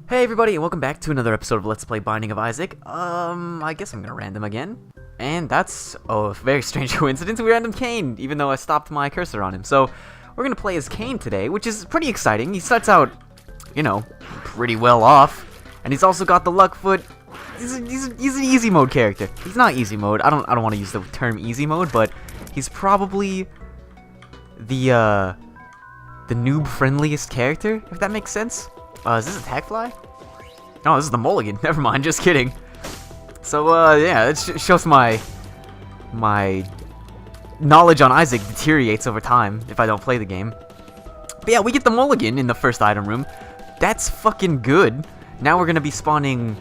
Hey everybody, and welcome back to another episode of Let's Play Binding of Isaac. I guess I'm gonna random again. And that's a very strange coincidence. We random Cain, even though I stopped my cursor on him. So, we're gonna play as Cain today, which is pretty exciting. He starts out, you know, pretty well off. And he's also got the luck foot. He's an easy mode character. He's not easy mode. I don't want to use the term easy mode, but he's probably the noob friendliest character, if that makes sense. Is this a tag fly? Oh, this is the mulligan. Never mind, just kidding. So, yeah, it shows my knowledge on Isaac deteriorates over time if I don't play the game. But yeah, we get the mulligan in the first item room. That's fucking good. Now we're gonna be spawning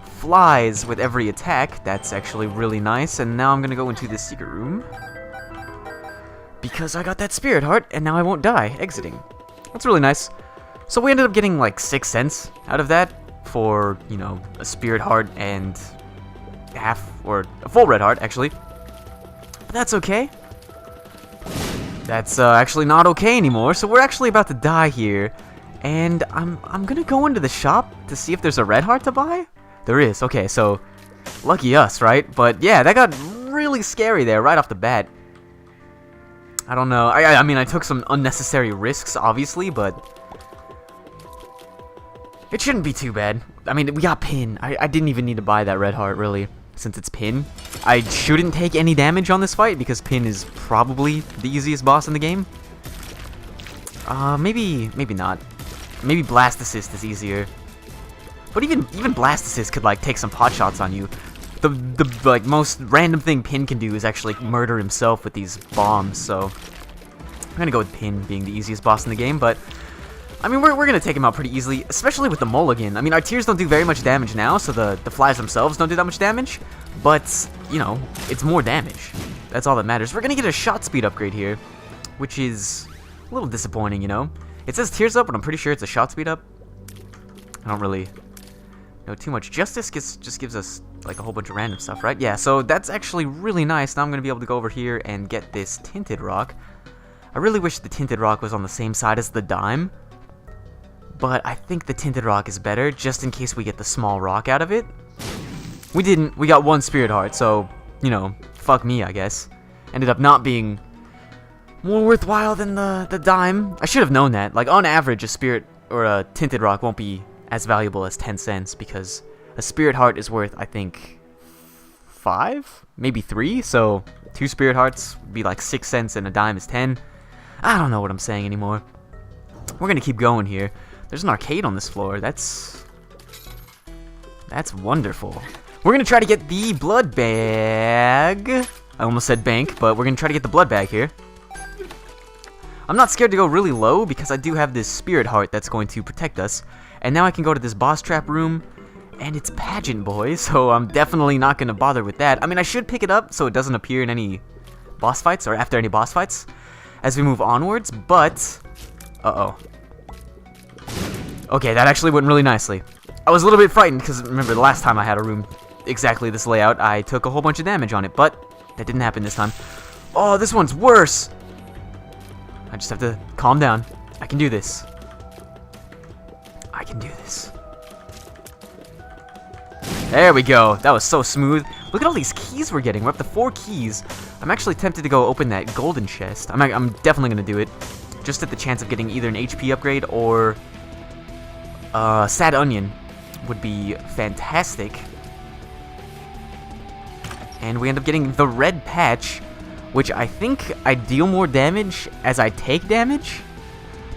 flies with every attack. That's actually really nice. And now I'm gonna go into this secret room because I got that spirit heart, and now I won't die exiting. That's really nice. So we ended up getting like 6 cents out of that for, you know, a spirit heart and half, or a full red heart, actually. But that's okay. That's actually not okay anymore, so we're actually about to die here. And I'm gonna go into the shop to see if there's a red heart to buy. There is, okay, so lucky us, right? But yeah, that got really scary there right off the bat. I don't know, I mean, I took some unnecessary risks, obviously, but it shouldn't be too bad. I mean, we got Pin. I didn't even need to buy that red heart, really, since it's Pin. I shouldn't take any damage on this fight, because Pin is probably the easiest boss in the game. Maybe not. Maybe Blast Assist is easier. But even Blast Assist could, like, take some pot shots on you. The like, most random thing Pin can do is actually murder himself with these bombs, so I'm gonna go with Pin being the easiest boss in the game, but I mean, we're gonna take him out pretty easily, especially with the mulligan. I mean, our tears don't do very much damage now, so the flies themselves don't do that much damage, but, you know, it's more damage. That's all that matters. We're gonna get a shot speed upgrade here, which is a little disappointing, you know? It says tears up, but I'm pretty sure it's a shot speed up. I don't really know too much. Justice just gives us, like, a whole bunch of random stuff, right? Yeah, so that's actually really nice. Now I'm gonna be able to go over here and get this tinted rock. I really wish the tinted rock was on the same side as the dime, but I think the tinted rock is better, just in case we get the small rock out of it. We didn't. We got one spirit heart, so, you know, fuck me, I guess. Ended up not being more worthwhile than the dime. I should have known that. Like, on average, a spirit or a tinted rock won't be as valuable as 10 cents, because a spirit heart is worth, I think, 5? Maybe 3? So, 2 spirit hearts would be like 6 cents, and a dime is 10. I don't know what I'm saying anymore. We're gonna keep going here. There's an arcade on this floor. That's wonderful. We're gonna try to get the blood bag. I almost said bank, but we're gonna try to get the blood bag here. I'm not scared to go really low because I do have this spirit heart that's going to protect us. And now I can go to this boss trap room, and it's Pageant Boy, so I'm definitely not gonna bother with that. I mean, I should pick it up so it doesn't appear in any boss fights, or after any boss fights, as we move onwards, but uh-oh. Okay, that actually went really nicely. I was a little bit frightened because, remember, the last time I had a room exactly this layout, I took a whole bunch of damage on it, but that didn't happen this time. Oh, this one's worse! I just have to calm down. I can do this. I can do this. There we go. That was so smooth. Look at all these keys we're getting. We're up to 4 keys. I'm actually tempted to go open that golden chest. I'm definitely going to do it, just at the chance of getting either an HP upgrade or Sad Onion would be fantastic. And we end up getting the red patch, which I think I deal more damage as I take damage.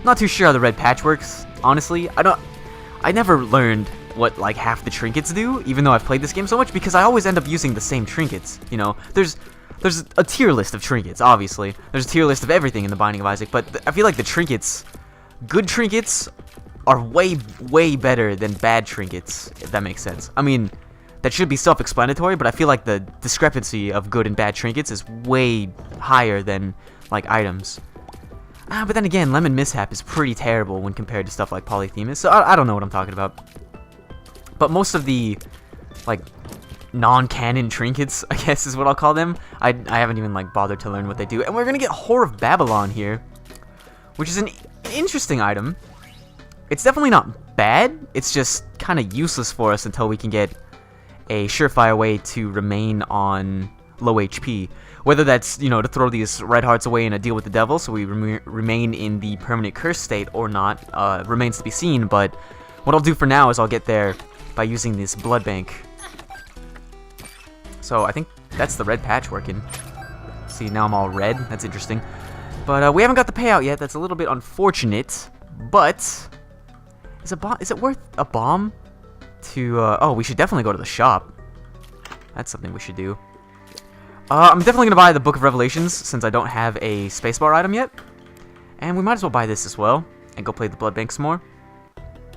Not too sure how the red patch works, honestly. I never learned what, like, half the trinkets do, even though I've played this game so much, because I always end up using the same trinkets, you know? There's a tier list of trinkets, obviously. There's a tier list of everything in the Binding of Isaac, but I feel like the trinkets, good trinkets, are way better than bad trinkets, if that makes sense. I mean, that should be self-explanatory, but I feel like the discrepancy of good and bad trinkets is way higher than, like, items. But then again, Lemon Mishap is pretty terrible when compared to stuff like Polyphemus, so I don't know what I'm talking about. But most of the, like, non-canon trinkets, I guess is what I'll call them, I haven't even, like, bothered to learn what they do. And we're gonna get Whore of Babylon here, which is an interesting item. It's definitely not bad. It's just kind of useless for us until we can get a surefire way to remain on low HP. Whether that's, you know, to throw these red hearts away in a deal with the devil so we remain in the permanent curse state or not, remains to be seen. But what I'll do for now is I'll get there by using this blood bank. So I think that's the red patch working. See, now I'm all red. That's interesting. But we haven't got the payout yet. That's a little bit unfortunate. But is it worth a bomb to... oh, we should definitely go to the shop. That's something we should do. I'm definitely going to buy the Book of Revelations since I don't have a spacebar item yet. And we might as well buy this as well and go play the blood bank some more.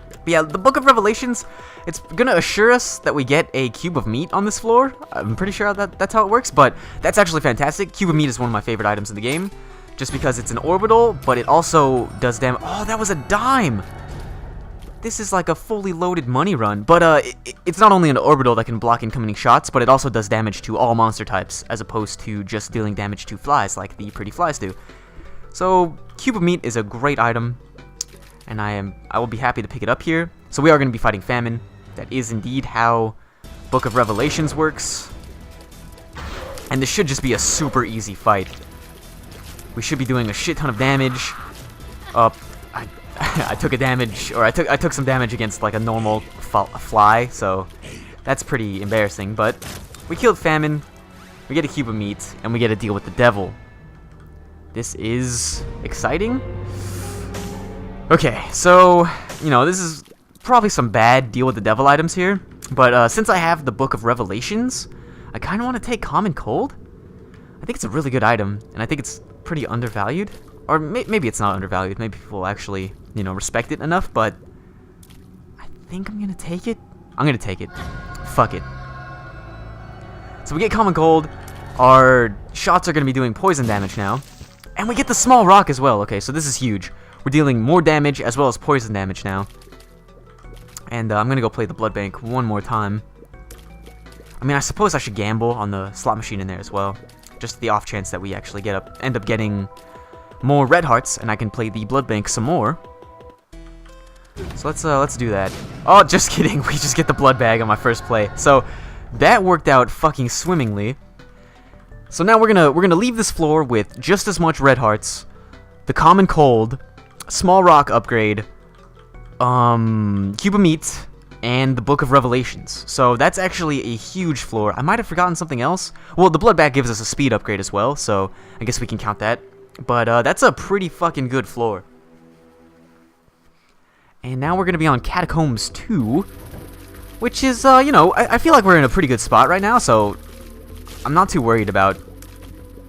But yeah, the Book of Revelations, it's going to assure us that we get a cube of meat on this floor. I'm pretty sure that's how it works, but that's actually fantastic. Cube of meat is one of my favorite items in the game, just because it's an orbital, but it also does damage. Oh, that was a dime! This is like a fully loaded money run, but it's not only an orbital that can block incoming shots, but it also does damage to all monster types, as opposed to just dealing damage to flies, like the pretty flies do. So, Cube of Meat is a great item, and I will be happy to pick it up here. So we are going to be fighting Famine. That is indeed how Book of Revelations works. And this should just be a super easy fight. We should be doing a shit ton of damage. I took a damage, or I took some damage against like a normal fly, so that's pretty embarrassing. But we killed Famine, we get a cube of meat, and we get to deal with the devil. This is exciting. Okay, so you know this is probably some bad deal with the devil items here, but since I have the Book of Revelations, I kind of want to take Common Cold. I think it's a really good item, and I think it's pretty undervalued. Or maybe it's not undervalued. Maybe people actually, you know, respect it enough, but I think I'm going to take it. I'm going to take it. Fuck it. So we get Common Cold. Our shots are going to be doing poison damage now. And we get the small rock as well. Okay, so this is huge. We're dealing more damage as well as poison damage now. And I'm going to go play the blood bank one more time. I mean, I suppose I should gamble on the slot machine in there as well. Just the off chance that we actually end up getting more red hearts, and I can play the blood bank some more. So let's do that. Oh, just kidding. We just get the blood bag on my first play. So that worked out fucking swimmingly. So now we're gonna leave this floor with just as much red hearts, the Common Cold, small rock upgrade, cube of meat, and the Book of Revelations. So that's actually a huge floor. I might have forgotten something else. Well, the blood bag gives us a speed upgrade as well, so I guess we can count that. But that's a pretty fucking good floor. And now we're going to be on Catacombs 2, which is, you know, I feel like we're in a pretty good spot right now, so I'm not too worried about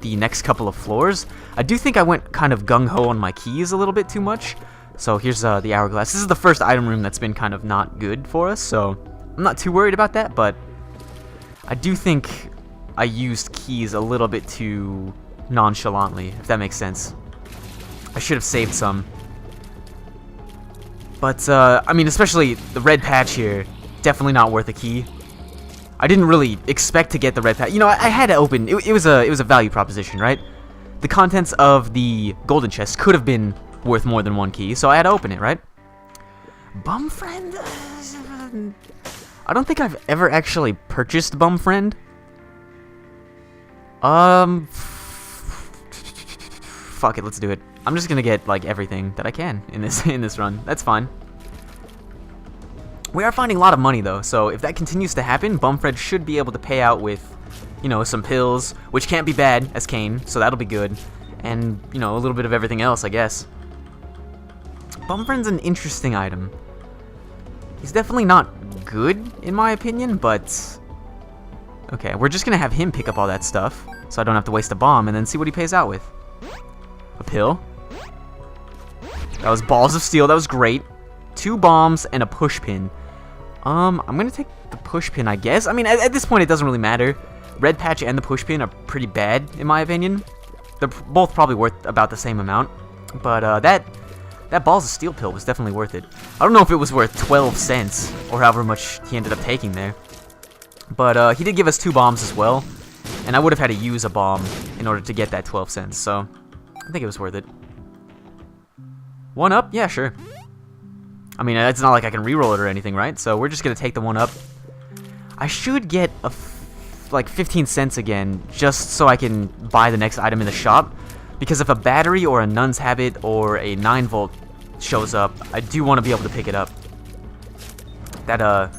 the next couple of floors. I do think I went kind of gung-ho on my keys a little bit too much. So here's the hourglass. This is the first item room that's been kind of not good for us, so I'm not too worried about that, but I do think I used keys a little bit too nonchalantly, if that makes sense. I should have saved some. But, I mean, especially the red patch here, definitely not worth a key. I didn't really expect to get the red patch. You know, I had to open. It was a value proposition, right? The contents of the golden chest could have been worth more than one key, so I had to open it, right? Bum Friend? I don't think I've ever actually purchased Bum Friend. Fuck it, let's do it. I'm just gonna get like everything that I can in this run. That's fine. We are finding a lot of money though, so if that continues to happen, Bumfred should be able to pay out with, you know, some pills, which can't be bad as Kane, so that'll be good, and you know, a little bit of everything else, I guess. Bumfriend's an interesting item. He's definitely not good in my opinion, but okay, we're just gonna have him pick up all that stuff, so I don't have to waste a bomb, and then see what he pays out with. A pill. That was balls of steel. That was great. 2 bombs and a push pin. I'm gonna take the push pin, I guess. I mean, at this point, it doesn't really matter. Red patch and the push pin are pretty bad, in my opinion. They're both probably worth about the same amount. But that balls of steel pill was definitely worth it. I don't know if it was worth 12 cents or however much he ended up taking there. But he did give us 2 bombs as well, and I would have had to use a bomb in order to get that 12 cents. So I think it was worth it. 1 up? Yeah, sure. I mean, it's not like I can reroll it or anything, right? So we're just gonna take the 1-up. I should get like 15 cents again, just so I can buy the next item in the shop. Because if a battery or a Nun's Habit or a 9-volt shows up, I do want to be able to pick it up. That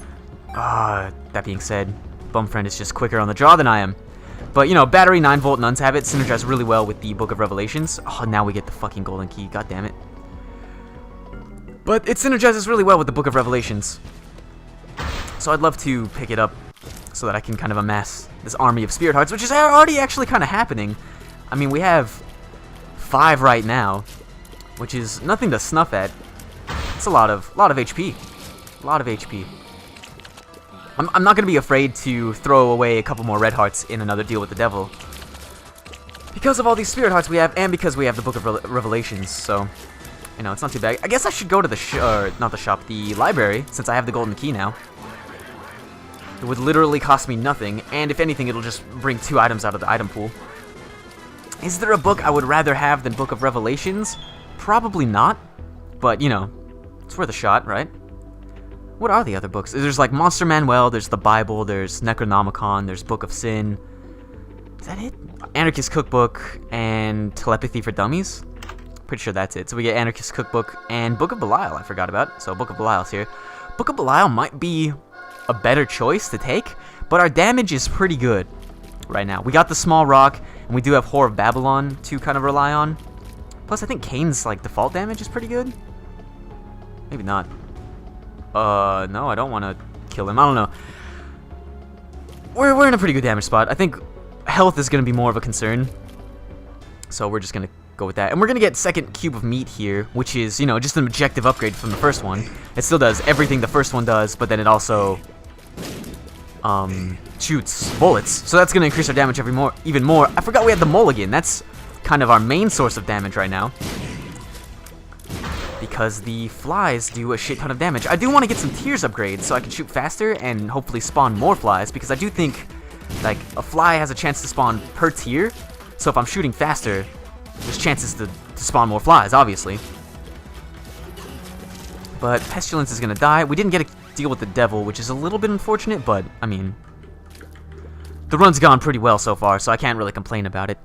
being said, Bumfriend is just quicker on the draw than I am. But, you know, battery, 9-volt, Nun's Habit synergize really well with the Book of Revelations. Oh, now we get the fucking golden key, god damn it. But it synergizes really well with the Book of Revelations. So I'd love to pick it up so that I can kind of amass this army of Spirit Hearts, which is already actually kind of happening. I mean, we have 5 right now, which is nothing to snuff at. It's a lot of HP. A lot of HP. I'm not going to be afraid to throw away a couple more red hearts in another deal with the devil. Because of all these Spirit Hearts we have, and because we have the Book of Revelations, so, you know, it's not too bad. I guess I should go to the library, since I have the golden key now. It would literally cost me nothing, and if anything, it'll just bring 2 items out of the item pool. Is there a book I would rather have than Book of Revelations? Probably not, but, you know, it's worth a shot, right? What are the other books? There's like Monster Manual, there's the Bible, there's Necronomicon, there's Book of Sin. Is that it? Anarchist Cookbook and Telepathy for Dummies? Pretty sure that's it. So we get Anarchist Cookbook and Book of Belial, I forgot about. So Book of Belial's here. Book of Belial might be a better choice to take, but our damage is pretty good right now. We got the Small Rock, and we do have Whore of Babylon to kind of rely on. Plus, I think Kane's like default damage is pretty good. Maybe not. No, I don't want to kill him. I don't know. We're in a pretty good damage spot. I think health is going to be more of a concern. So we're just going to go with that. And we're going to get second Cube of Meat here, which is, you know, just an objective upgrade from the first one. It still does everything the first one does, but then it also shoots bullets. So that's going to increase our damage even more. I forgot we had the Mulligan. That's kind of our main source of damage right now. Because the flies do a shit ton of damage. I do want to get some Tears upgrades so I can shoot faster and hopefully spawn more flies, because I do think, like, a fly has a chance to spawn per tier, so if I'm shooting faster, there's chances to spawn more flies, obviously. But Pestilence is going to die. We didn't get a deal with the devil, which is a little bit unfortunate, but, I mean, the run's gone pretty well so far, so I can't really complain about it.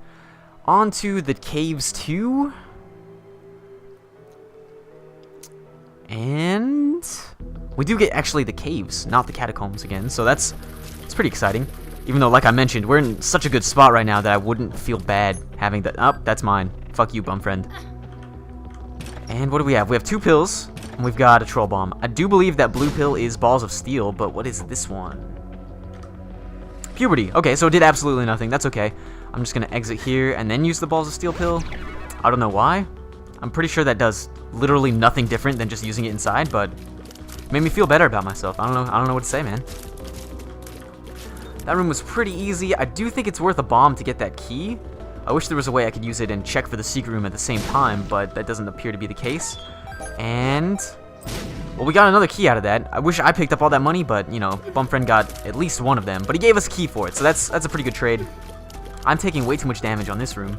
On to the Caves 2. And we do get actually the caves, not the catacombs again, so it's pretty exciting. Even though, like I mentioned, we're in such a good spot right now that I wouldn't feel bad having that. Oh, that's mine. Fuck you, Bumfriend. And what do we have? We have 2 pills, and we've got a Troll Bomb. I do believe that blue pill is Balls of Steel, but what is this one? Puberty. Okay, so it did absolutely nothing. That's okay. I'm just gonna exit here and then use the Balls of Steel pill. I don't know why. I'm pretty sure that does literally nothing different than just using it inside, but it made me feel better about myself. I don't know what to say, man. That room was pretty easy. I do think it's worth a bomb to get that key. I wish there was a way I could use it and check for the secret room at the same time, but that doesn't appear to be the case. And, well, we got another key out of that. I wish I picked up all that money, but, you know, Bumfriend got at least one of them. But he gave us a key for it, so that's a pretty good trade. I'm taking way too much damage on this room.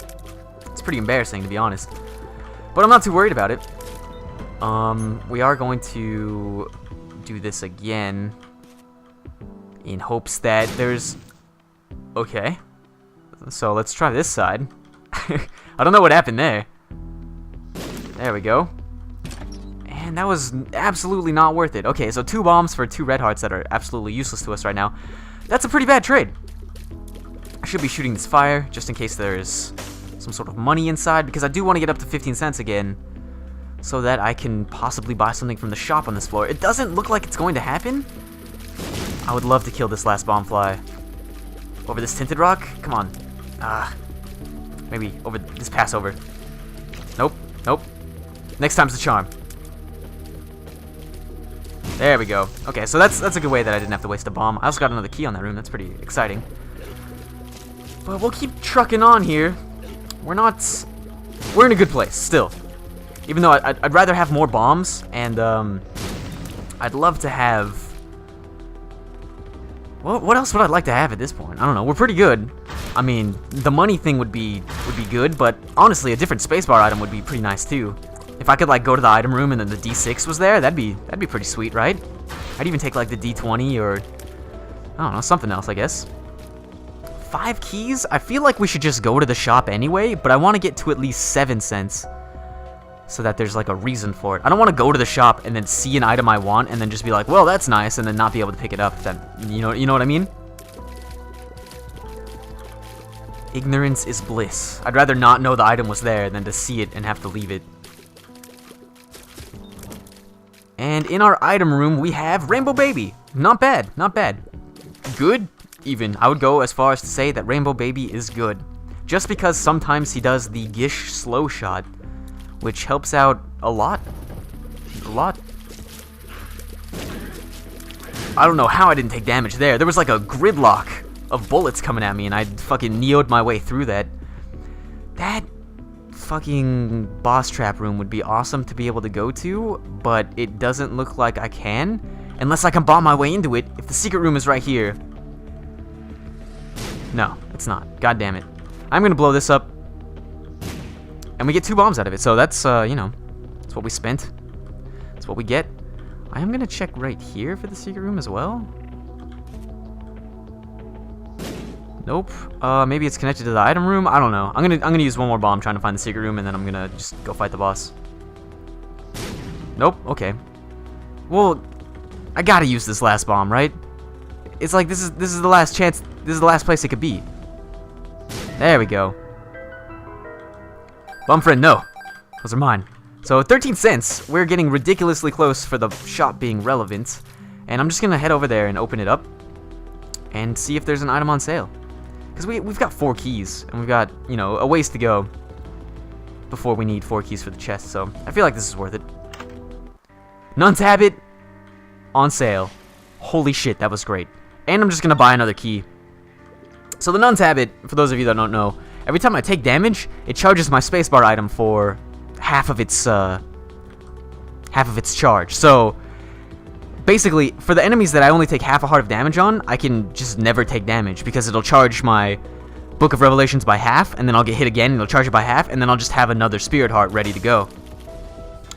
It's pretty embarrassing, to be honest. But I'm not too worried about it. We are going to do this again in hopes that there's... Okay. So let's try this side. I don't know what happened there. There we go. And that was absolutely not worth it. Okay, so 2 bombs for 2 red hearts that are absolutely useless to us right now. That's a pretty bad trade. I should be shooting this fire just in case there's some sort of money inside, because I do want to get up to 15 cents again so that I can possibly buy something from the shop on this floor. It doesn't look like it's going to happen. I would love to kill this last bomb fly. Over this tinted rock? Come on. Maybe over this pass over. Nope. Nope. Next time's the charm. There we go. Okay, so that's a good way that I didn't have to waste a bomb. I also got another key on that room. That's pretty exciting. But we'll keep trucking on here. We're in a good place, still. Even though I'd rather have more bombs, and, I'd love to have... Well, what else would I like to have at this point? I don't know, we're pretty good. I mean, the money thing would be good, but honestly, a different spacebar item would be pretty nice, too. If I could like go to the item room and then the D6 was there, that'd be pretty sweet, right? I'd even take like the D20 or I don't know, something else, I guess. 5 keys? I feel like we should just go to the shop anyway, but I want to get to at least 7 cents. So that there's like a reason for it. I don't want to go to the shop and then see an item I want and then just be like, well, that's nice, and then not be able to pick it up. That, you know what I mean? Ignorance is bliss. I'd rather not know the item was there than to see it and have to leave it. And in our item room, we have Rainbow Baby. Not bad, not bad. Good, even. I would go as far as to say that Rainbow Baby is good. Just because sometimes he does the Gish slow shot, which helps out a lot. A lot. I don't know how I didn't take damage there. There was like a gridlock of bullets coming at me, and I fucking neo'd my way through that. That fucking boss trap room would be awesome to be able to go to, but it doesn't look like I can, unless I can bomb my way into it, if the secret room is right here. No, it's not. God damn it. I'm gonna blow this up. And we get 2 bombs out of it, so that's, you know, that's what we spent. That's what we get. I am gonna check right here for the secret room as well. Nope. Maybe it's connected to the item room. I don't know. I'm gonna use one more bomb trying to find the secret room, and then I'm gonna just go fight the boss. Nope. Okay. Well, I gotta use this last bomb, right? It's like this is the last chance. This is the last place it could be. There we go. Bomb friend, no. Those are mine. So 13 cents. We're getting ridiculously close for the shop being relevant, and I'm just gonna head over there and open it up and see if there's an item on sale. Because we've got 4 keys, and we've got, you know, a ways to go before we need 4 keys for the chest, so I feel like this is worth it. Nun's Habit on sale. Holy shit, that was great. And I'm just going to buy another key. So the Nun's Habit, for those of you that don't know, every time I take damage, it charges my spacebar item for half of its charge. So basically, for the enemies that I only take half a heart of damage on, I can just never take damage because it'll charge my Book of Revelations by half, and then I'll get hit again, and it'll charge it by half, and then I'll just have another Spirit Heart ready to go.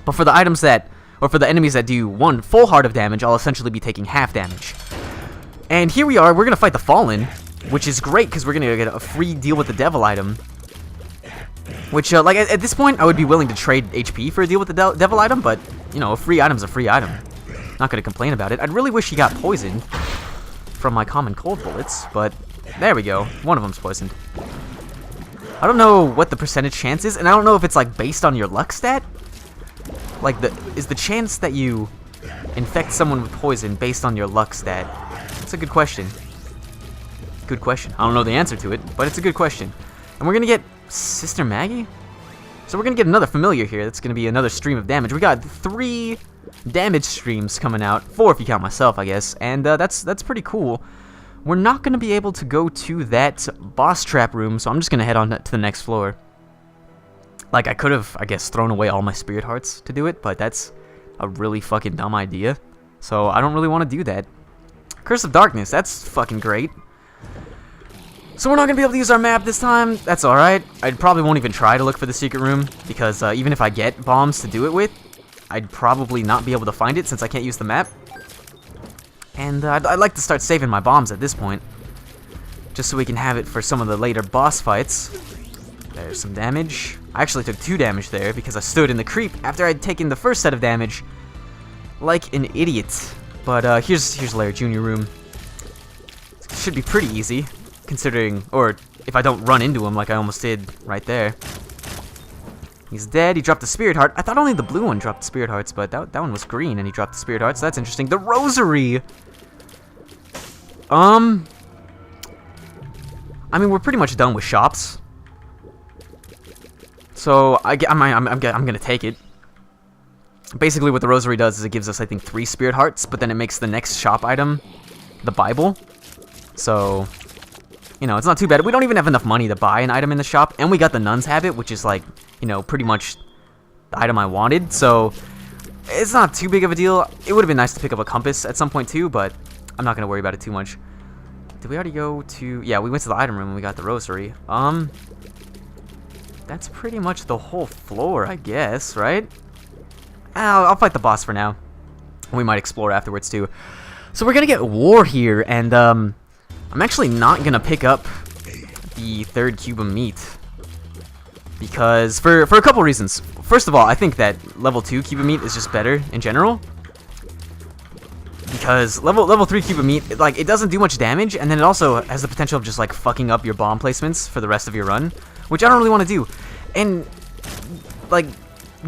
But for the items that, or for the enemies that do 1 full heart of damage, I'll essentially be taking half damage. And here we are, we're going to fight the Fallen, which is great because we're going to get a free Deal with the Devil item. Which, like, at this point, I would be willing to trade HP for a Deal with the Devil item, but, you know, a free item's a free item. Not gonna complain about it. I'd really wish he got poisoned from my common cold bullets, but there we go. One of them's poisoned. I don't know what the percentage chance is, and I don't know if it's like based on your luck stat. Like, is the chance that you infect someone with poison based on your luck stat? That's a good question. Good question. I don't know the answer to it, but it's a good question. And we're gonna get Sister Maggie? So we're gonna get another familiar here. That's gonna be another stream of damage. We got 3 damage streams coming out, 4 if you count myself, I guess, and that's pretty cool. We're not going to be able to go to that boss trap room, so I'm just going to head on to the next floor. Like, I could have, I guess, thrown away all my Spirit Hearts to do it, but that's a really fucking dumb idea, so I don't really want to do that. Curse of Darkness, that's fucking great. So we're not going to be able to use our map this time. That's alright. I probably won't even try to look for the secret room, because even if I get bombs to do it with, I'd probably not be able to find it since I can't use the map. And I'd like to start saving my bombs at this point, just so we can have it for some of the later boss fights. There's some damage. I actually took 2 damage there because I stood in the creep after I'd taken the first set of damage like an idiot. But here's Larry Jr. room. It should be pretty easy, considering, or if I don't run into him like I almost did right there. He's dead. He dropped the Spirit Heart. I thought only the blue one dropped the Spirit Hearts, but that one was green and he dropped the Spirit Hearts. So that's interesting. The Rosary! I mean, we're pretty much done with shops. So, I'm gonna take it. Basically, what the Rosary does is it gives us, I think, 3 Spirit Hearts, but then it makes the next shop item the Bible. So, you know, it's not too bad. We don't even have enough money to buy an item in the shop, and we got the Nun's Habit, which is, like, you know, pretty much the item I wanted, so it's not too big of a deal. It would have been nice to pick up a compass at some point, too, but I'm not going to worry about it too much. Did we already go to... Yeah, we went to the item room and we got the Rosary. That's pretty much the whole floor, I guess, right? I'll fight the boss for now. We might explore afterwards too. So we're gonna get War here, and I'm actually not gonna pick up the third cube of meat because for a couple reasons. First of all, I think that level 2 cube of meat is just better in general. Because level 3 cube of meat, it doesn't do much damage, and then it also has the potential of just, fucking up your bomb placements for the rest of your run, which I don't really want to do. And,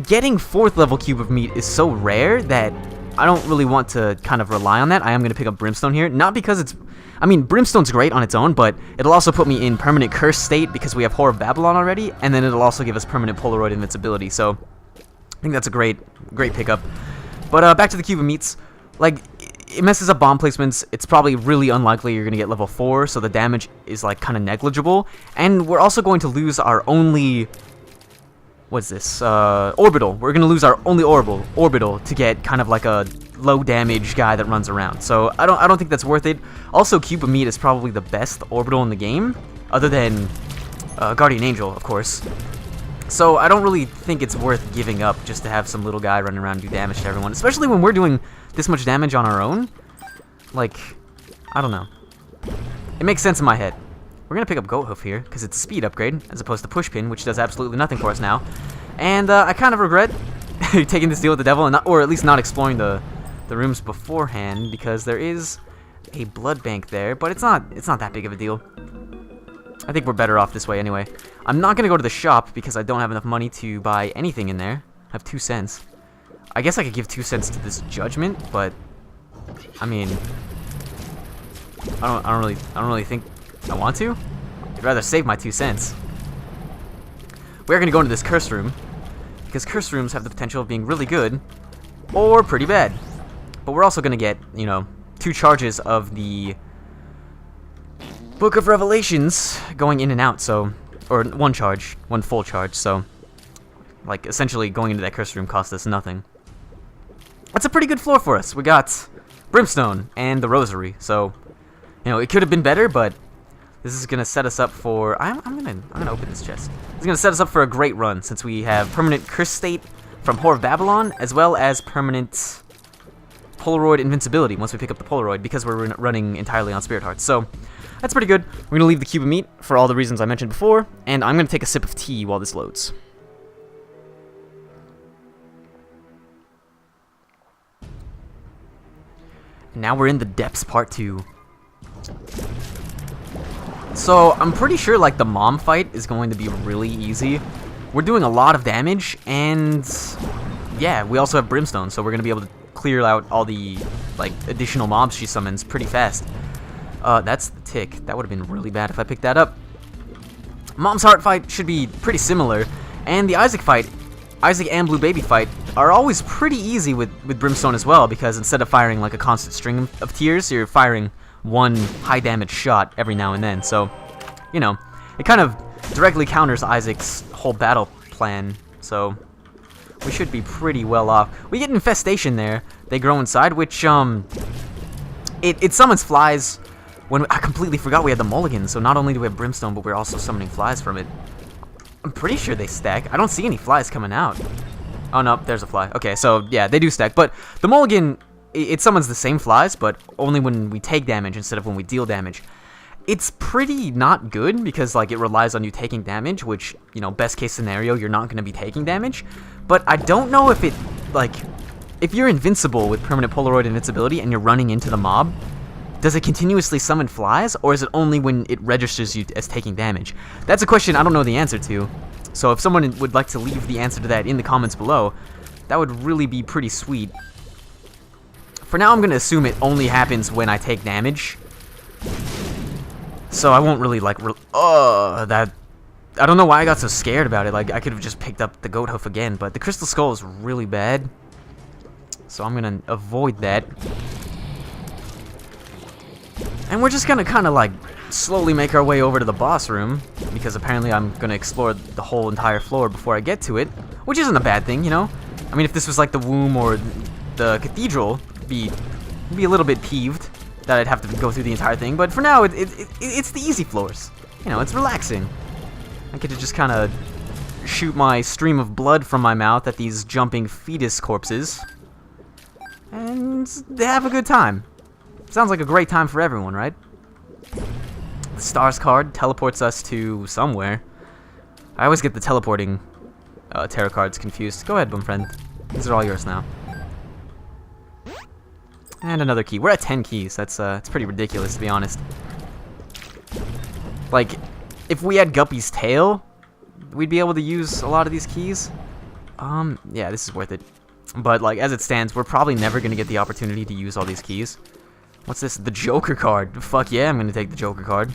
getting 4th level cube of meat is so rare that I don't really want to kind of rely on that. I am going to pick up Brimstone here, not because it's... I mean, Brimstone's great on its own, but it'll also put me in permanent curse state because we have Whore of Babylon already, and then it'll also give us permanent Polaroid invincibility, so I think that's a great pickup. But back to the cube of meats. It messes up bomb placements. It's probably really unlikely you're going to get level 4, so the damage is, kind of negligible. And we're also going to lose our only... What's this? Orbital. We're going to lose our only orbital to get kind of like a low damage guy that runs around. So I don't think that's worth it. Also, Cube of Meat is probably the best orbital in the game, other than Guardian Angel, of course. So I don't really think it's worth giving up just to have some little guy running around and do damage to everyone, especially when we're doing this much damage on our own. I don't know. It makes sense in my head. We're gonna pick up Goathoof here, because it's a speed upgrade, as opposed to Pushpin, which does absolutely nothing for us now. And I kind of regret taking this deal with the devil, and or at least not exploring the rooms beforehand, because there is a blood bank there, but it's not that big of a deal. I think we're better off this way anyway. I'm not gonna go to the shop, because I don't have enough money to buy anything in there. I have 2 cents. I guess I could give 2 cents to this judgment, but I mean, I don't really think I want to. I'd rather save my 2 cents. We're gonna go into this curse room because curse rooms have the potential of being really good or pretty bad. But we're also gonna get, 2 charges of the Book of Revelations going in and out. So, or 1 charge, 1 full charge. So, essentially going into that curse room cost us nothing. That's a pretty good floor for us. We got Brimstone and the Rosary. So, it could have been better, but this is gonna set us up for. I'm gonna open this chest. It's gonna set us up for a great run since we have permanent curse state from Whore of Babylon, as well as permanent Polaroid invincibility once we pick up the Polaroid, because we're running entirely on Spirit Hearts. So that's pretty good. We're gonna leave the cube of meat for all the reasons I mentioned before, and I'm gonna take a sip of tea while this loads. Now we're in the depths part 2. So I'm pretty sure the mom fight is going to be really easy. We're doing a lot of damage, and yeah, we also have Brimstone, so we're gonna be able to clear out all the additional mobs she summons pretty fast. That's the tick. That would have been really bad if I picked that up. Mom's heart fight should be pretty similar, and the Isaac fight, Isaac and Blue Baby fight, are always pretty easy with Brimstone as well, because instead of firing a constant string of tears, you're firing 1 high damage shot every now and then. So, it kind of directly counters Isaac's whole battle plan. So we should be pretty well off. We get Infestation there. They grow inside, which it summons flies. When I completely forgot we had the mulligan. So not only do we have Brimstone, but we're also summoning flies from it. I'm pretty sure they stack. I don't see any flies coming out. Oh no, there's a fly. Okay, so yeah, they do stack. But the mulligan, it summons the same flies, but only when we take damage instead of when we deal damage. It's pretty not good because it relies on you taking damage, which, best case scenario, you're not going to be taking damage. But I don't know if it, if you're invincible with permanent Polaroid invincibility and you're running into the mob, does it continuously summon flies, or is it only when it registers you as taking damage? That's a question I don't know the answer to. So if someone would like to leave the answer to that in the comments below, that would really be pretty sweet. For now, I'm going to assume it only happens when I take damage. So I won't really, that... I don't know why I got so scared about it. I could have just picked up the Goathoof again, but the Crystal Skull is really bad. So I'm going to avoid that. And we're just going to kind of, slowly make our way over to the boss room, because apparently I'm going to explore the whole entire floor before I get to it, which isn't a bad thing, I mean, if this was the womb or the cathedral, be a little bit peeved that I'd have to go through the entire thing, but for now, it's the easy floors. It's relaxing. I get to just kind of shoot my stream of blood from my mouth at these jumping fetus corpses. And they have a good time. Sounds like a great time for everyone, right? The stars card teleports us to somewhere. I always get the teleporting tarot cards confused. Go ahead, bum friend. These are all yours now. And another key. We're at 10 keys. That's it's pretty ridiculous, to be honest. Like, if we had Guppy's tail, we'd be able to use a lot of these keys. Yeah, this is worth it. But, like, as it stands, we're probably never going to get the opportunity to use all these keys. What's this? The Joker card. Fuck yeah, I'm going to take the Joker card.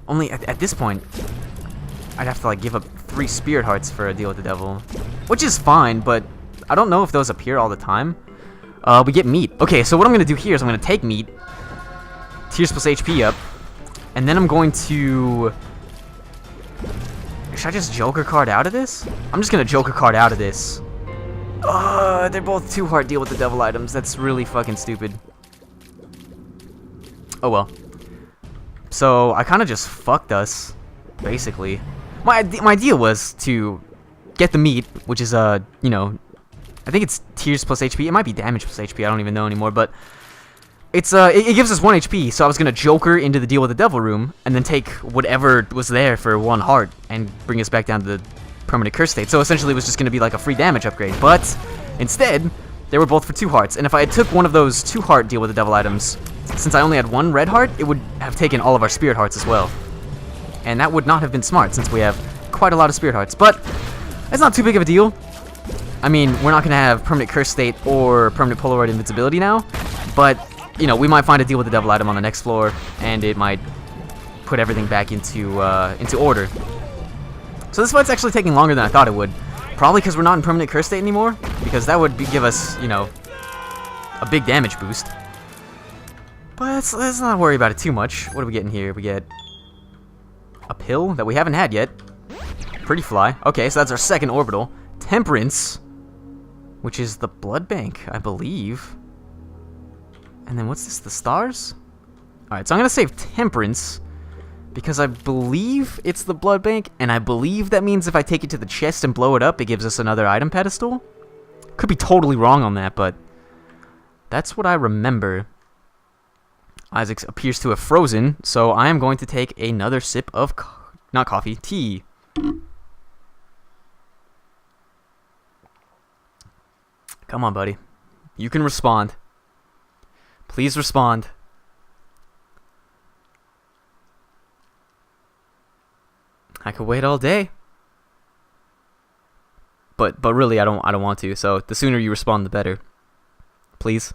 Only, at this point, I'd have to, like, give up 3 Spirit Hearts for a deal with the devil. Which is fine, but I don't know if those appear all the time. We get meat. Okay, so what I'm going to do here is I'm going to take meat, Tears plus HP up, and then I'm going to... Should I just Joker card out of this? I'm just going to Joker card out of this. They're both 2 heart deal with the devil items. That's really fucking stupid. Oh well. So, I kind of just fucked us, basically. My idea was to get the meat, which is, you know, I think it's Tears plus HP. It might be Damage plus HP. I don't even know anymore, but it's, it gives us 1 HP, so I was gonna Joker into the Deal with the Devil room, and then take whatever was there for 1 heart, and bring us back down to the permanent curse state. So essentially it was just gonna be like a free damage upgrade, but instead, they were both for 2 hearts, and if I had took one of those 2 heart Deal with the Devil items, since I only had 1 red heart, it would have taken all of our Spirit Hearts as well. And that would not have been smart, since we have quite a lot of Spirit Hearts, but it's not too big of a deal. I mean, we're not gonna have permanent curse state or permanent Polaroid invincibility now, but you know, we might find a Deal with the Devil item on the next floor, and it might put everything back into order. So this fight's actually taking longer than I thought it would. Probably because we're not in permanent curse state anymore, because that would give us, you know, a big damage boost. But let's not worry about it too much. What are we getting here? We get a pill that we haven't had yet. Pretty Fly. Okay, so that's our second orbital. Temperance, which is the blood bank, I believe. And then what's this? The stars? Alright, so I'm going to save Temperance, because I believe it's the blood bank, and I believe that means if I take it to the chest and blow it up, it gives us another item pedestal. Could be totally wrong on that, but that's what I remember. Isaac appears to have frozen, so I am going to take another sip of, not coffee, tea. Come on, buddy. You can respond. Please respond. I could wait all day. But really I don't want to, so the sooner you respond the better. Please.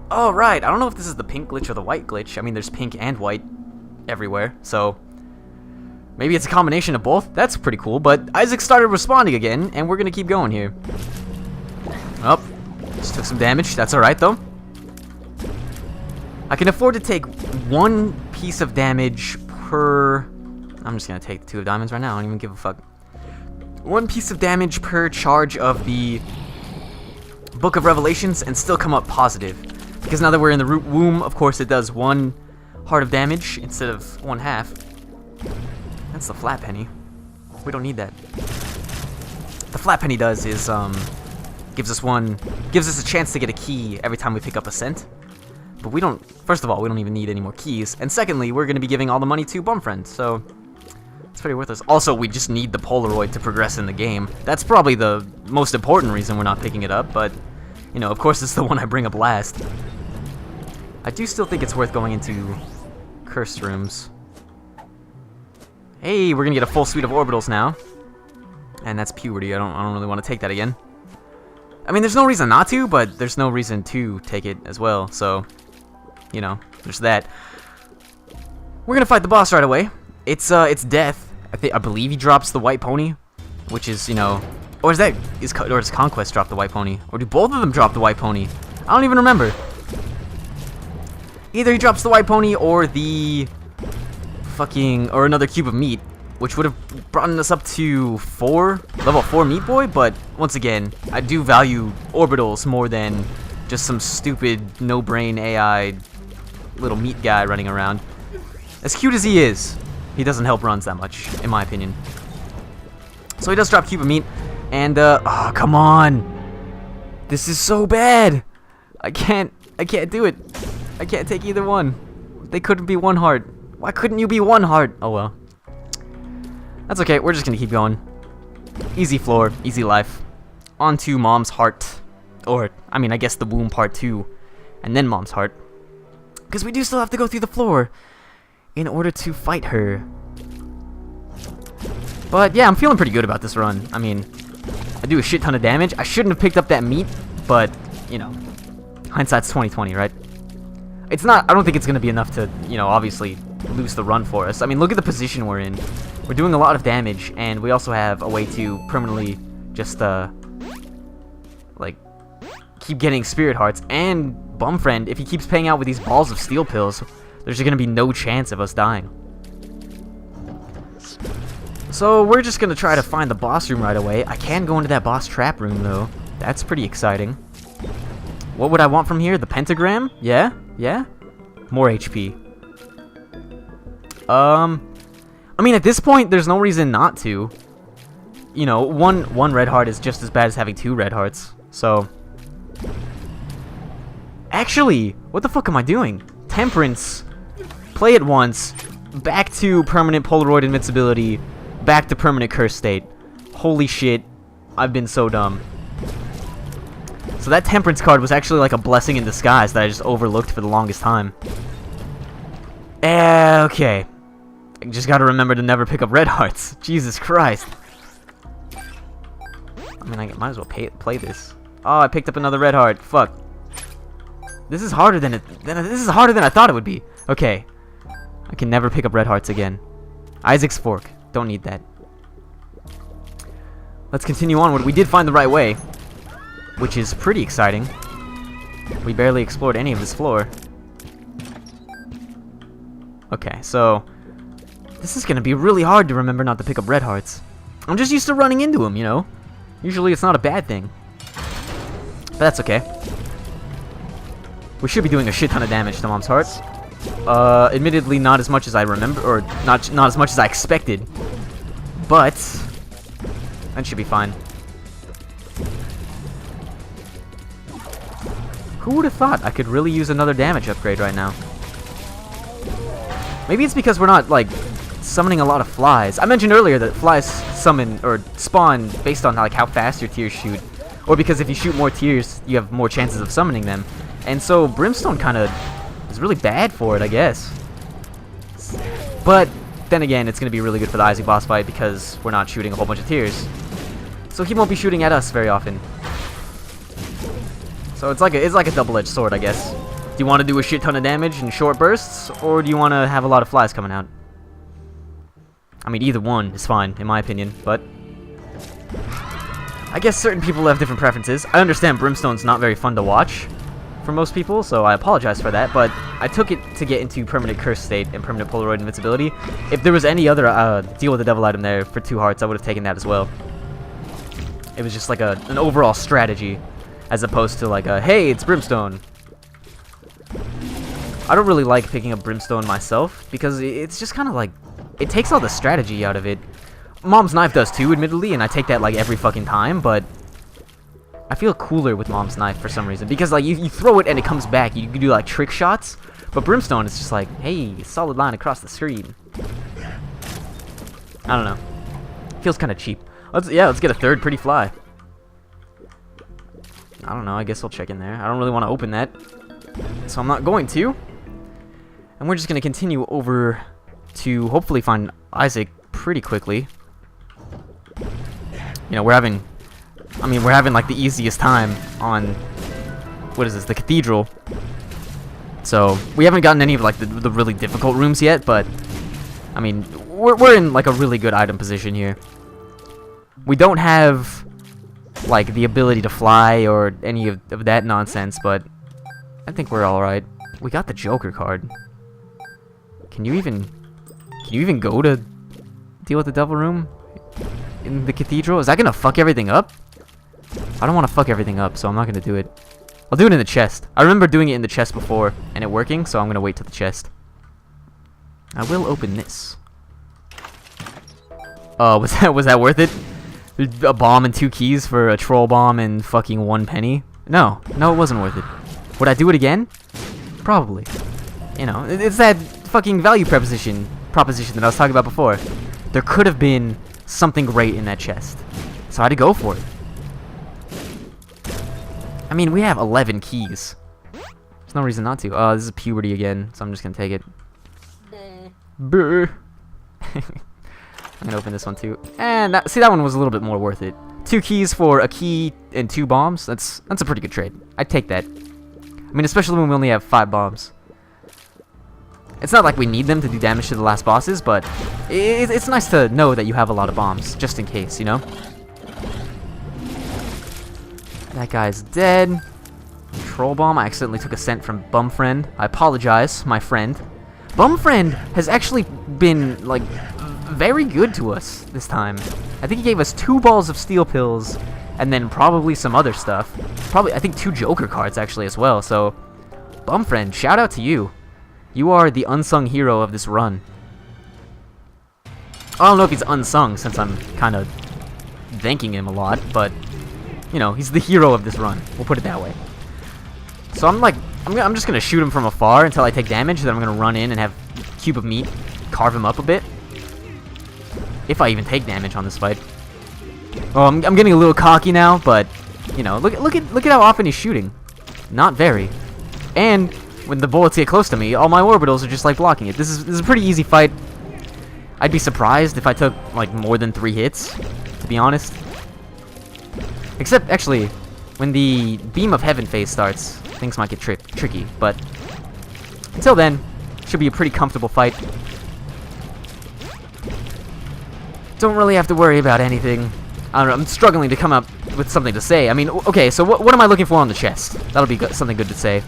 Oh, right. I don't know if this is the pink glitch or the white glitch. I mean, there's pink and white everywhere, so maybe it's a combination of both. That's pretty cool, but Isaac started responding again, and we're gonna keep going here. Oh, just took some damage. That's alright, though. I can afford to take 1 piece of damage per... I'm just gonna take the 2 of diamonds right now. I don't even give a fuck. 1 piece of damage per charge of the Book of Revelations and still come up positive. Because now that we're in the root womb, of course it does 1 heart of damage instead of 1/2. That's the flat penny. We don't need that. The flat penny does is gives us a chance to get a key every time we pick up a cent. But we don't. First of all, we don't even need any more keys, and secondly, we're going to be giving all the money to Bumfriend, so it's pretty worthless. Also, we just need the Polaroid to progress in the game. That's probably the most important reason we're not picking it up, but you know, of course, it's the one I bring up last. I do still think it's worth going into cursed rooms. Hey, we're gonna get a full suite of orbitals now. And that's puberty. I don't really want to take that again. I mean, there's no reason not to, but there's no reason to take it as well. So, you know, there's that. We're gonna fight the boss right away. It's Death. I believe he drops the white pony, which is, you know, or does Conquest drop the white pony, or do both of them drop the white pony? I don't even remember. Either he drops the white pony or the or another cube of meat, which would have brought us up to level 4 Meat Boy, but once again, I do value orbitals more than just some stupid, no-brain AI little meat guy running around. As cute as he is, he doesn't help runs that much, in my opinion. So he does drop Cube of Meat, and oh, come on! This is so bad! I can't do it. I can't take either one. They couldn't be one heart. Why couldn't you be one heart? Oh well. That's okay, we're just gonna keep going. Easy floor, easy life. On to Mom's Heart. Or, I mean, I guess the Womb Part 2. And then Mom's Heart. Because we do still have to go through the floor in order to fight her. But yeah, I'm feeling pretty good about this run. I mean, I do a shit ton of damage. I shouldn't have picked up that meat, but, you know, hindsight's 20/20, right? It's not, I don't think it's going to be enough to, you know, obviously lose the run for us. I mean, look at the position we're in. We're doing a lot of damage, and we also have a way to permanently just, like, keep getting Spirit Hearts. And Bumfriend, if he keeps paying out with these balls of steel pills, there's going to be no chance of us dying. So we're just going to try to find the boss room right away. I can go into that boss trap room, though. That's pretty exciting. What would I want from here? The pentagram? Yeah? Yeah? More HP. I mean, at this point, there's no reason not to. You know, one red heart is just as bad as having 2 red hearts. So... Actually, what the fuck am I doing? Temperance. Play it once. Back to permanent Polaroid invincibility. Back to permanent curse state. Holy shit. I've been so dumb. So that Temperance card was actually like a blessing in disguise that I just overlooked for the longest time. Okay. I just gotta remember to never pick up red hearts. Jesus Christ. I mean, I might as well play this. Oh, I picked up another red heart. Fuck. This is harder than I thought it would be. Okay. I can never pick up red hearts again. Isaac's Fork. Don't need that. Let's continue onward. We did find the right way, which is pretty exciting. We barely explored any of this floor. Okay, so this is gonna be really hard to remember not to pick up red hearts. I'm just used to running into them, you know? Usually it's not a bad thing. But that's okay. We should be doing a shit ton of damage to Mom's Heart. Admittedly not as much as I remember, or not as much as I expected. But that should be fine. Who would have thought I could really use another damage upgrade right now? Maybe it's because we're not, like, summoning a lot of flies. I mentioned earlier that flies summon, or spawn, based on, like, how fast your tears shoot. Or because if you shoot more tears, you have more chances of summoning them. And so, Brimstone kind of is really bad for it, I guess. But, then again, it's going to be really good for the Isaac boss fight because we're not shooting a whole bunch of tears. So he won't be shooting at us very often. So it's like a double-edged sword, I guess. Do you want to do a shit ton of damage in short bursts, or do you want to have a lot of flies coming out? I mean, either one is fine, in my opinion, but I guess certain people have different preferences. I understand Brimstone's not very fun to watch for most people, so I apologize for that, but I took it to get into permanent curse state and permanent Polaroid invincibility. If there was any other deal with the devil item there for 2 hearts, I would have taken that as well. It was just like an overall strategy, as opposed to like a, hey, it's Brimstone. I don't really like picking up Brimstone myself, because it's just kind of like, it takes all the strategy out of it. Mom's Knife does too, admittedly, and I take that like every fucking time, but I feel cooler with Mom's Knife for some reason, because like you throw it and it comes back, you can do like trick shots, but Brimstone is just like, hey, solid line across the screen. I don't know. Feels kind of cheap. Let's get a third pretty fly. I don't know, I guess I'll check in there. I don't really want to open that, so I'm not going to. And we're just going to continue over to hopefully find Isaac pretty quickly. You know, we're having like the easiest time on, what is this, the Cathedral. So, we haven't gotten any of like the really difficult rooms yet, but, I mean, we're in like a really good item position here. We don't have like the ability to fly or any of that nonsense, but I think we're alright. We got the Joker card. Can you even go to deal with the Devil Room in the Cathedral? Is that gonna fuck everything up? I don't want to fuck everything up, so I'm not gonna do it. I'll do it in the chest. I remember doing it in the chest before and it working, so I'm gonna wait to the chest. I will open this. Oh, was that worth it? A bomb and 2 keys for a troll bomb and fucking 1 penny? No, it wasn't worth it. Would I do it again? Probably. You know, it's that fucking value proposition that I was talking about before. There could have been something great in that chest, so I had to go for it. I mean, we have 11 keys. There's no reason not to. Oh, this is puberty again, so I'm just gonna take it. Brr. I'm gonna open this one too. And see, that one was a little bit more worth it. 2 keys for a key and 2 bombs. That's a pretty good trade. I'd take that. I mean, especially when we only have 5 bombs. It's not like we need them to do damage to the last bosses, but it's nice to know that you have a lot of bombs, just in case, you know? That guy's dead. Troll bomb. I accidentally took a scent from Bumfriend. I apologize, my friend. Bumfriend has actually been, like, very good to us this time. I think he gave us 2 balls of steel pills, and then probably some other stuff. Probably, I think 2 Joker cards, actually, as well. So, Bumfriend, shout out to you. You are the unsung hero of this run. I don't know if he's unsung, since I'm kind of thanking him a lot, but, you know, he's the hero of this run. We'll put it that way. So I'm just gonna shoot him from afar until I take damage, then I'm gonna run in and have Cube of Meat carve him up a bit. If I even take damage on this fight. Oh, I'm getting a little cocky now, but, you know, look at how often he's shooting. Not very. And when the bullets get close to me, all my orbitals are just like blocking it. This is a pretty easy fight. I'd be surprised if I took like more than 3 hits, to be honest. Except actually, when the Beam of Heaven phase starts, things might get tricky. But until then, should be a pretty comfortable fight. Don't really have to worry about anything. I don't know, I'm struggling to come up with something to say. I mean, okay, so what am I looking for on the chest? That'll be something good to say.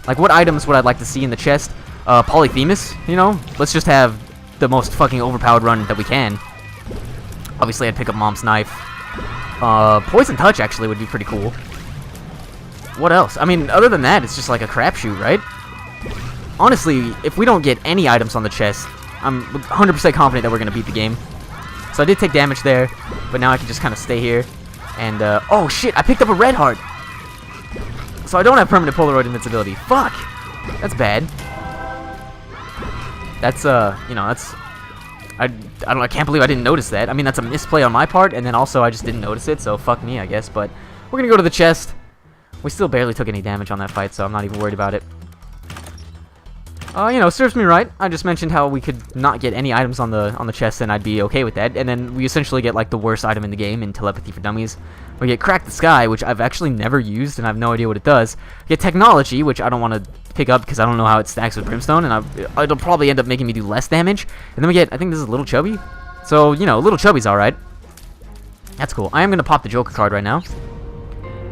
Like, what items would I like to see in the chest? Polyphemus, you know? Let's just have the most fucking overpowered run that we can. Obviously, I'd pick up Mom's Knife. Poison Touch, actually, would be pretty cool. What else? I mean, other than that, it's just like a crapshoot, right? Honestly, if we don't get any items on the chest, I'm 100% confident that we're going to beat the game. So I did take damage there, but now I can just kind of stay here. And, oh shit, I picked up a red heart! So I don't have permanent Polaroid invincibility. Fuck! That's bad. That's, you know, that's... I don't know, I can't believe I didn't notice that. I mean, that's a misplay on my part, and then also I just didn't notice it, so fuck me, I guess. But we're gonna go to the chest. We still barely took any damage on that fight, so I'm not even worried about it. You know, serves me right. I just mentioned how we could not get any items on the chest, and I'd be okay with that. And then we essentially get, like, the worst item in the game in Telepathy for Dummies. We get Crack the Sky, which I've actually never used, and I have no idea what it does. We get Technology, which I don't want to pick up because I don't know how it stacks with Brimstone, and it'll probably end up making me do less damage. And then we get, I think this is Little Chubby. So, you know, Little Chubby's alright. That's cool. I am going to pop the Joker card right now.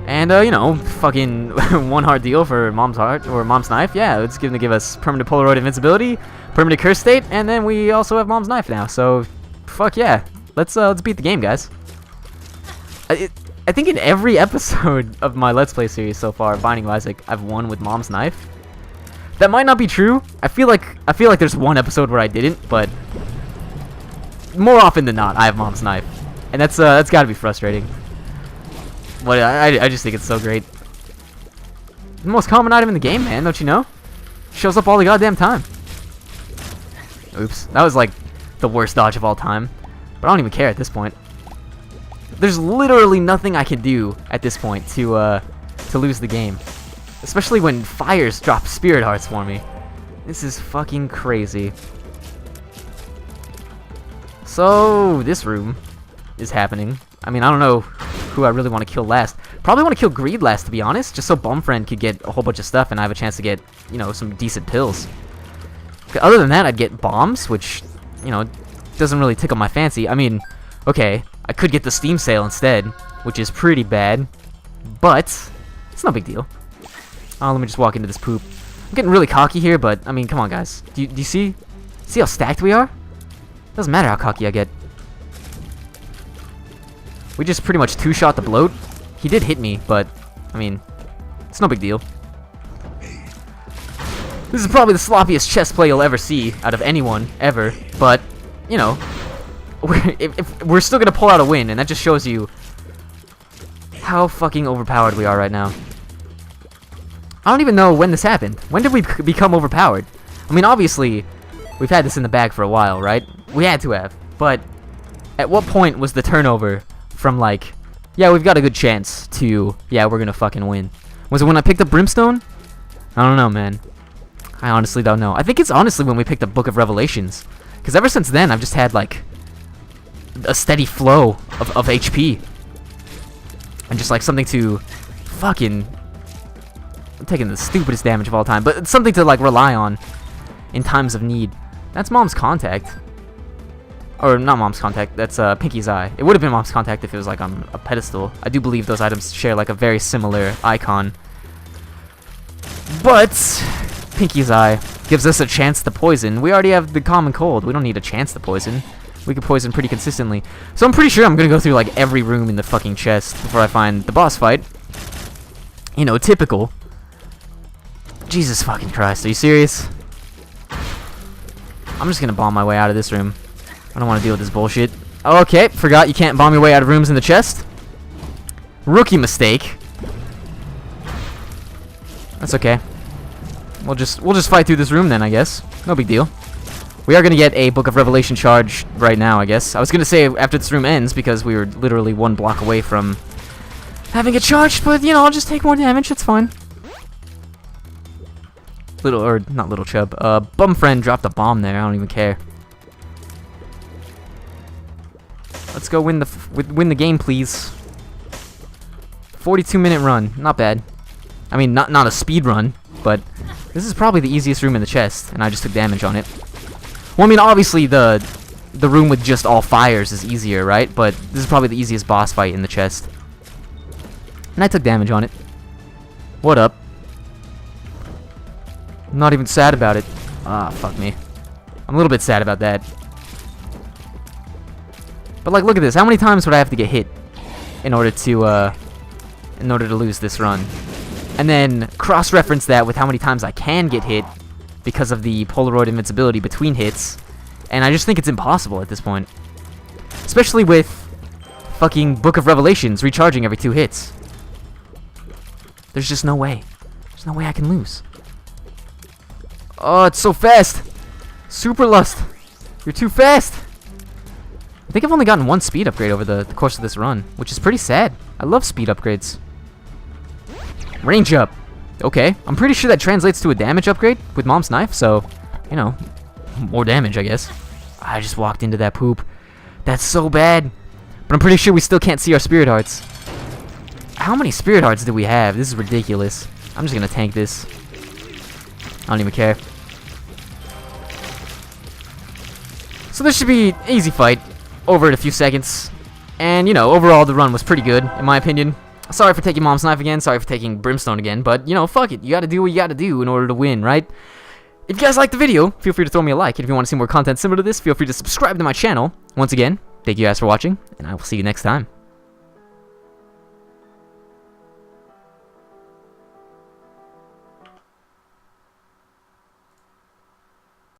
And, you know, fucking 1 heart deal for Mom's Heart, or Mom's Knife. Yeah, it's going to give us permanent Polaroid invincibility, permanent Curse State, and then we also have Mom's Knife now. So, fuck yeah. Let's beat the game, guys. I think in every episode of my Let's Play series so far, Binding of Isaac, I've won with Mom's Knife. That might not be true. I feel like there's 1 episode where I didn't, but more often than not, I have Mom's Knife. And that's got to be frustrating. But I just think it's so great. The most common item in the game, man, don't you know? Shows up all the goddamn time. Oops. That was like the worst dodge of all time. But I don't even care at this point. There's literally nothing I can do at this point to lose the game. Especially when Fires drop Spirit Hearts for me. This is fucking crazy. So, this room is happening. I mean, I don't know who I really want to kill last. Probably want to kill Greed last, to be honest, just so Bumfriend could get a whole bunch of stuff and I have a chance to get, you know, some decent pills. Other than that, I'd get bombs, which, you know, doesn't really tickle my fancy. I mean, okay, I could get the Steam Sale instead, which is pretty bad, but it's no big deal. Oh, let me just walk into this poop. I'm getting really cocky here, but, I mean, come on, guys. Do you see how stacked we are? Doesn't matter how cocky I get. We just pretty much 2-shot the bloat. He did hit me, but, I mean, It's no big deal. This is probably the sloppiest chess play you'll ever see out of anyone, ever. But, you know, if we're still gonna pull out a win, and that just shows you how fucking overpowered we are right now. I don't even know when this happened. When did we become overpowered? I mean, obviously, we've had this in the bag for a while, right? We had to have. But at what point was the turnover from, like, yeah, we've got a good chance to, yeah, we're gonna fucking win? Was it when I picked up Brimstone? I don't know, man. I honestly don't know. I think it's honestly when we picked up Book of Revelations. Because ever since then, I've just had, like, a steady flow of HP. And just, like, something to fucking... I'm taking the stupidest damage of all time. But it's something to, like, rely on in times of need. That's Mom's Contact. Or, not Mom's Contact. That's Pinky's Eye. It would have been Mom's Contact if it was, like, on a pedestal. I do believe those items share, like, a very similar icon. But... Pinky's Eye gives us a chance to poison. We already have the Common Cold. We don't need a chance to poison. We can poison pretty consistently. So I'm pretty sure I'm gonna go through like every room in the fucking chest before I find the boss fight. You know, typical. Jesus fucking Christ, are you serious? I'm just gonna bomb my way out of this room. I don't want to deal with this bullshit. Okay, forgot you can't bomb your way out of rooms in the chest. Rookie mistake. That's okay. We'll just fight through this room then, I guess. No big deal. We are gonna get a Book of Revelation charge right now, I guess. I was gonna say after this room ends because we were literally one block away from having it charged, but you know, I'll just take more damage. It's fine. Not Little Chub. Bum Friend dropped a bomb there. I don't even care. Let's go win the game, please. 42-minute run, not bad. I mean, not a speed run, but this is probably the easiest room in the chest, and I just took damage on it. Well, I mean, obviously the room with just all fires is easier, right? But this is probably the easiest boss fight in the chest. And I took damage on it. What up? I'm not even sad about it. Ah, fuck me. I'm a little bit sad about that. But like, look at this. How many times would I have to get hit in order to lose this run? And then cross-reference that with how many times I can get hit because of the Polaroid invincibility between hits. And I just think it's impossible at this point. Especially with fucking Book of Revelations recharging every 2 hits. There's just no way. There's no way I can lose. Oh, it's so fast! Super Lust! You're too fast! I think I've only gotten 1 speed upgrade over the course of this run, which is pretty sad. I love speed upgrades. Range up. Okay, I'm pretty sure that translates to a damage upgrade with Mom's Knife, so, you know, more damage, I guess. I just walked into that poop. That's so bad. But I'm pretty sure we still can't see our Spirit Hearts. How many Spirit Hearts do we have? This is ridiculous. I'm just gonna tank this. I don't even care. So this should be an easy fight. Over in a few seconds. And, you know, overall the run was pretty good, in my opinion. Sorry for taking Mom's Knife again, sorry for taking Brimstone again, but, you know, fuck it. You gotta do what you gotta do in order to win, right? If you guys liked the video, feel free to throw me a like. And if you want to see more content similar to this, feel free to subscribe to my channel. Once again, thank you guys for watching, and I will see you next time.